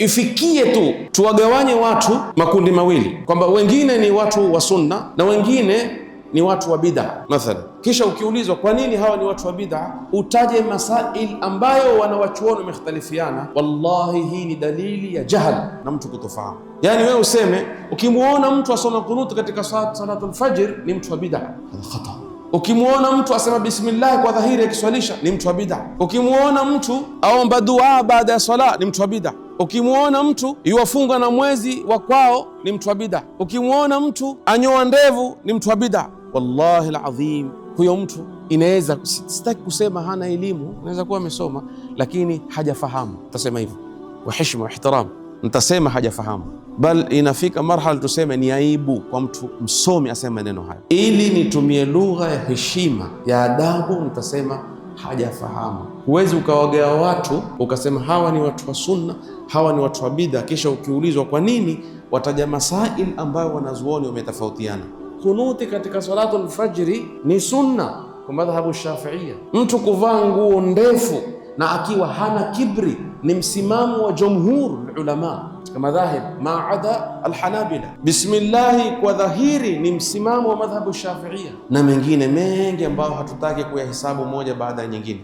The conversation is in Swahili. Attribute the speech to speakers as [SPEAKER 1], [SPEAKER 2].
[SPEAKER 1] ifikie tu tuwagawanye watu makundi mawili, kwamba wengine ni watu wa sunna na wengine ni watu wa bid'a mathalan. Kisha ukiulizwa kwa nini hawa ni watu wa bid'a, utaje masail ambayo wanawachuoni wamekhtalifiana, wallahi hii ni dalili ya jahal na mtu kutofahamu. Yani wewe useme ukimuona mtu asoma kunuti katika salatul fajr ni mtu wa bid'a, hada khata. Ukimuona mtu asema bismillah kwa dhahiri akiswalisha ni mtu wa bid'a. Ukimuona mtu aomba dua baada ya swala ni mtu wa bid'a. Ukimuona mtu yuwafunga na mwezi wa kwao ni mtu wa bid'a. Ukimuona mtu anyoa ndevu ni mtu wa bid'a. Wallahi alazim, huyo mtu inaweza, sitaki kusema hana elimu, inaweza kuwa amesoma lakini hajafahamu. Tasema hivyo kwa heshima na ihtiram, nitasema hajafahamu, bal inafika marhala tuseme ni aibu kwa mtu msomi asema maneno haya. Ili nitumie lugha ya heshima ya adabu, nitasema hajafahamu. Huwezi ukawagea watu ukasema hawa ni watu wa sunna, hawa ni watu wa bid'a, kisha ukiulizwa kwa nini wataja masail ambayo wanazuoni wametofautiana. Kunuti katika salatul fajri ni sunna kwa madhhabu Shafi'ia. Mtu kuvaa nguo ndefu na akiwa hana kibri ni msimamo wa jumhur ulama kama madhahib maada alhanabila. Bismillahi kwa dhahiri ni msimamo wa madhhabu Shafi'ia na mengine mengi ambayo hatutaki kuyahesabu moja baada ya nyingine.